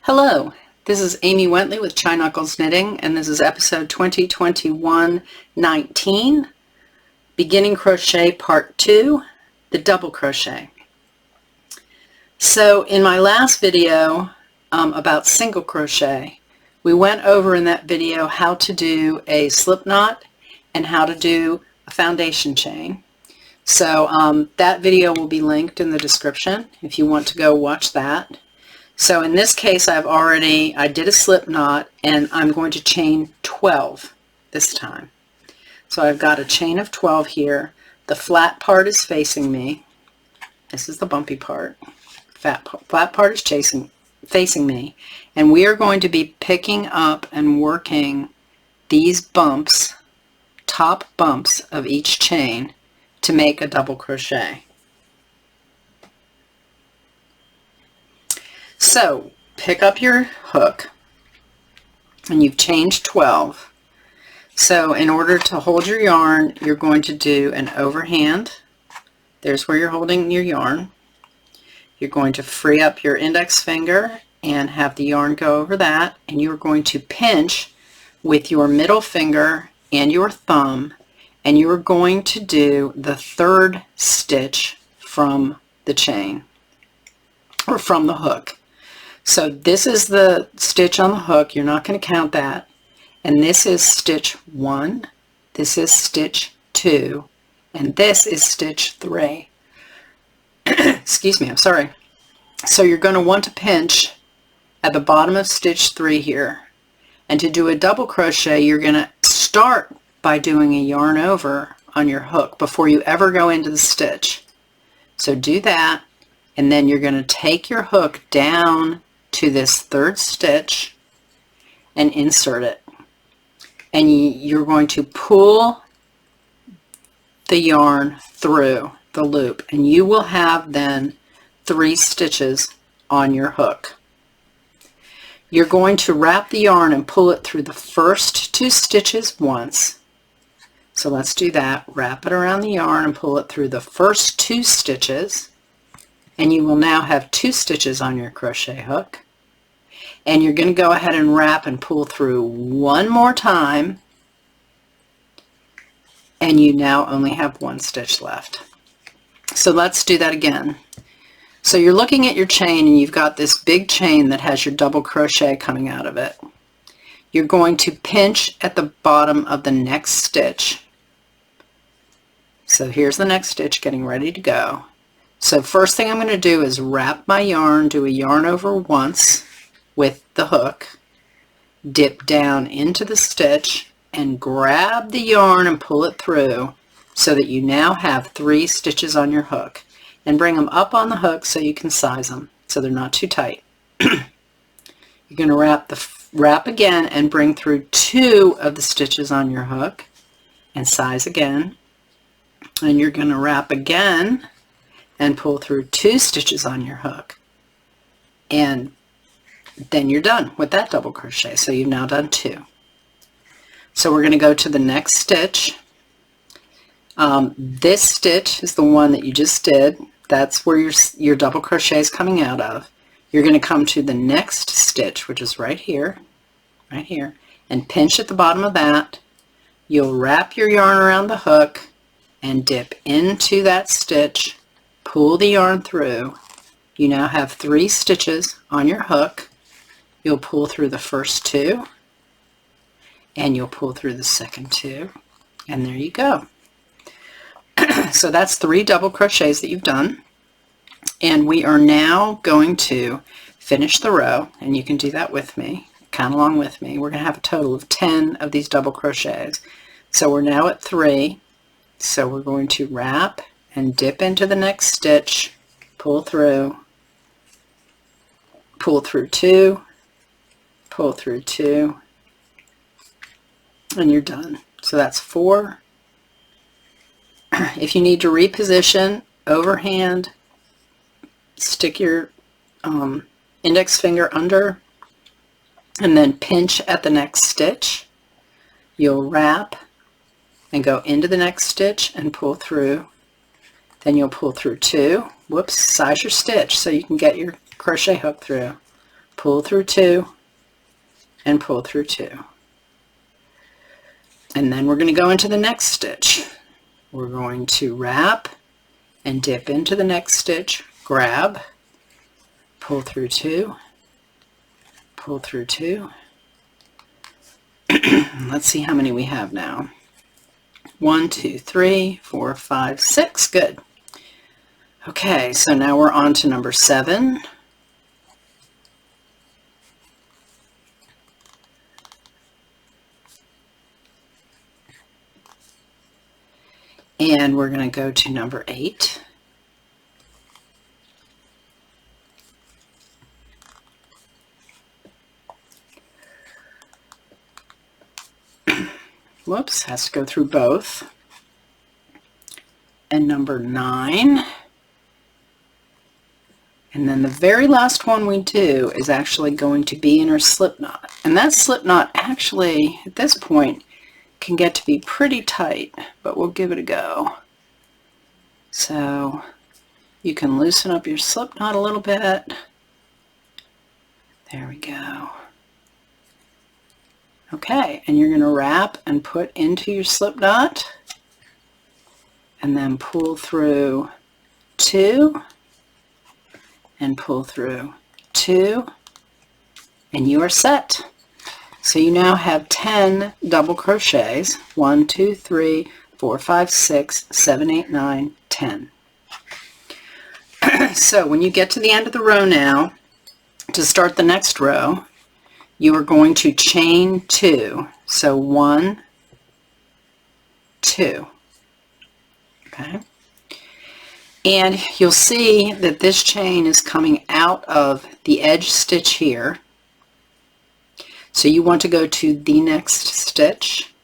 Hello, this is Amy Wentley with Chai Knuckles Knitting, and this is episode 2021-19, Beginning Crochet Part 2, the double crochet. So in my last video about single crochet, we went over in that video how to do a slip knot and how to do a foundation chain. So that video will be linked in the description if you want to go watch that. So in this case I did a slip knot and I'm going to chain 12 this time. So I've got a chain of 12 here. The flat part is facing me. This is the bumpy part. Flat part is facing me. And we are going to be picking up and working these bumps, top bumps of each chain to make a double crochet. So pick up your hook and you've chained 12. So in order to hold your yarn, you're going to do an overhand. There's where you're holding your yarn. You're going to free up your index finger and have the yarn go over that, and you're going to pinch with your middle finger and your thumb, and you're going to do the third stitch from the chain or from the hook. So this is the stitch on the hook. You're not going to count that. And this is stitch 1, this is stitch 2, and this is stitch 3. Excuse me, I'm sorry. So you're going to want to pinch at the bottom of stitch 3 here. And to do a double crochet, you're going to start by doing a yarn over on your hook before you ever go into the stitch. So do that, and then you're going to take your hook down to this third stitch and insert it. And you're going to pull the yarn through the loop, and you will have then 3 stitches on your hook. You're going to wrap the yarn and pull it through the first 2 stitches once. So let's do that. Wrap it around the yarn and pull it through the first 2 stitches, and you will now have 2 stitches on your crochet hook. And you're going to go ahead and wrap and pull through one more time, and you now only have 1 stitch left. So let's do that again. So you're looking at your chain and you've got this big chain that has your double crochet coming out of it. You're going to pinch at the bottom of the next stitch. So here's the next stitch getting ready to go. So first thing I'm going to do is wrap my yarn, do a yarn over once with the hook, dip down into the stitch and grab the yarn and pull it through so that you now have 3 stitches on your hook, and bring them up on the hook so you can size them so they're not too tight. You're going to wrap again and bring through 2 of the stitches on your hook and size again, and you're going to wrap again and pull through 2 stitches on your hook, and then you're done with that double crochet. So you've now done 2. So we're going to go to the next stitch. This stitch is the one that you just did. That's where your double crochet is coming out of. You're going to come to the next stitch, which is right here, and pinch at the bottom of that. You'll wrap your yarn around the hook and dip into that stitch, pull the yarn through. You now have 3 stitches on your hook. You'll pull through the first 2, and you'll pull through the second 2, and there you go. So that's 3 double crochets that you've done, and we are now going to finish the row, and you can do that with me, count along with me. We're going to have a total of 10 of these double crochets. So we're now at 3, so we're going to wrap and dip into the next stitch, pull through 2, pull through 2, and you're done. So that's 4. If you need to reposition, overhand, stick your index finger under and then pinch at the next stitch. You'll wrap and go into the next stitch and pull through. Then you'll pull through 2. Whoops, size your stitch so you can get your crochet hook through. pull through 2, and pull through 2. And then we're going to go into the next stitch. We're going to wrap and dip into the next stitch, grab, pull through 2, pull through 2. Let's see how many we have now. 1, 2, 3, 4, 5, 6. Good. Okay, so now we're on to number 7. And we're going to go to number 8. Whoops, has to go through both. And number 9. And then the very last one we do is actually going to be in our slip knot. And that slip knot actually, at this point, can get to be pretty tight, but we'll give it a go. So you can loosen up your slip knot a little bit. There we go. Okay, and you're going to wrap and put into your slip knot, and then pull through 2, and pull through 2, and you are set. So you now have 10 double crochets. 1, 2, 3, 4, 5, 6, 7, 8, 9, 10. So when you get to the end of the row now, to start the next row, you are going to chain 2. So 1, 2. Okay. And you'll see that this chain is coming out of the edge stitch here. So you want to go to the next stitch,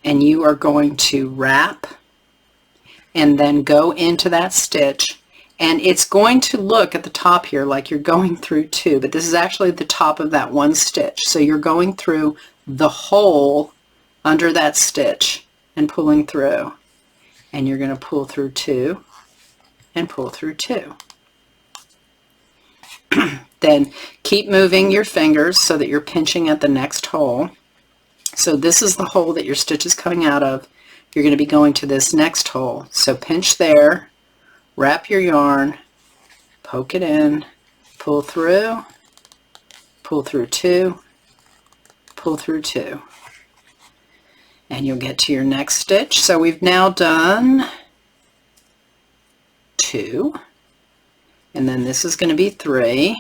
and you are going to wrap and then go into that stitch, and it's going to look at the top here like you're going through 2, but this is actually the top of that one stitch. So you're going through the hole under that stitch and pulling through, and you're going to pull through 2 and pull through 2. Then keep moving your fingers so that you're pinching at the next hole. So this is the hole that your stitch is coming out of. You're going to be going to this next hole. So pinch there, wrap your yarn, poke it in, pull through 2, pull through 2. And you'll get to your next stitch. So we've now done 2. And then this is going to be 3.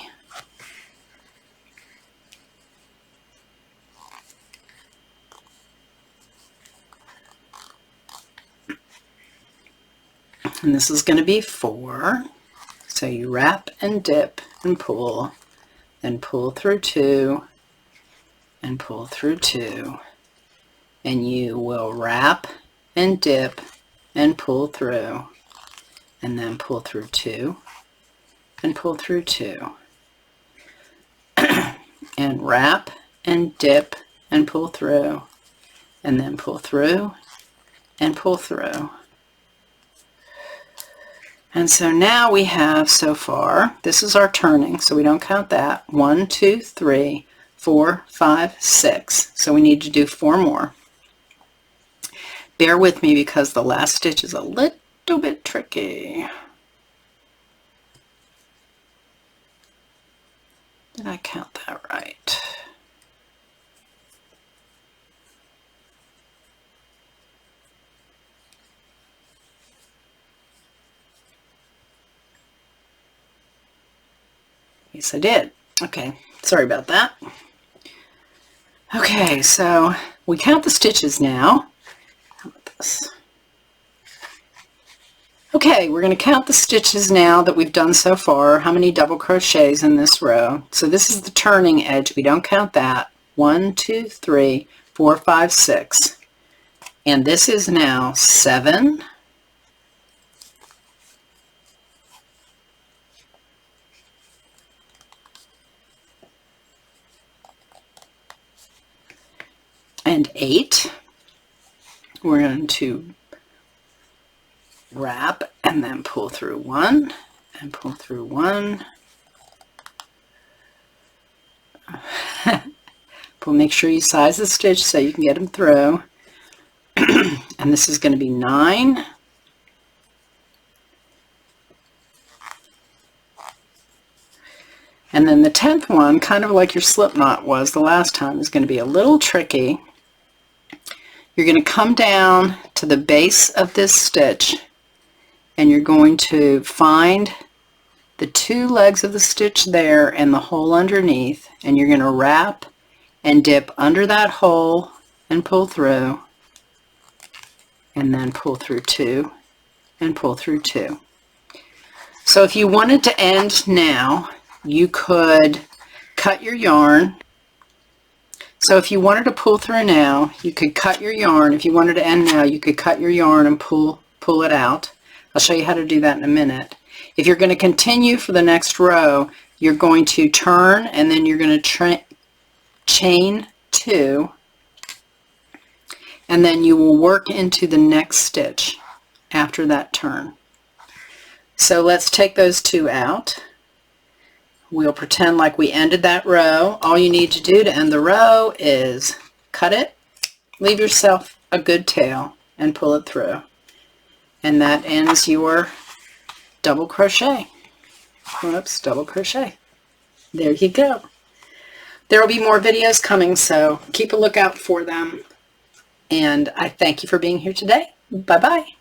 And this is going to be 4. So you wrap and dip and pull, then pull through 2 and pull through 2. And you will wrap and dip and pull through, and then pull through 2 and pull through 2. And wrap and dip and pull through, and then pull through and pull through. And so now we have, so far, this is our turning, so we don't count that. 1, 2, 3, 4, 5, 6. So we need to do 4 more. Bear with me because the last stitch is a little bit tricky. Did I count that right? Yes, I did. Okay, sorry about that. Okay, so we count the stitches now. How about this? Okay, we're going to count the stitches now that we've done so far. How many double crochets in this row? So this is the turning edge. We don't count that. 1, 2, 3, 4, 5, 6. And this is now 7. And 8. We're going to wrap and then pull through 1 and pull through 1 Make sure you size the stitch so you can get them through. And this is going to be 9. And then the 10th one, kind of like your slip knot was the last time, is going to be a little tricky. You're going to come down to the base of this stitch and you're going to find the 2 legs of the stitch there and the hole underneath, and you're going to wrap and dip under that hole and pull through, and then pull through 2 and pull through 2. So if you wanted to end now, you could cut your yarn. So if you wanted to pull through now, you could cut your yarn. If you wanted to end now, you could cut your yarn and pull it out. I'll show you how to do that in a minute. If you're going to continue for the next row, you're going to turn and then you're going to chain 2, and then you will work into the next stitch after that turn. So let's take those 2 out. We'll pretend like we ended that row. All you need to do to end the row is cut it, leave yourself a good tail, and pull it through. And that ends your double crochet. Whoops, double crochet. There you go. There will be more videos coming, so keep a lookout for them. And I thank you for being here today. Bye-bye.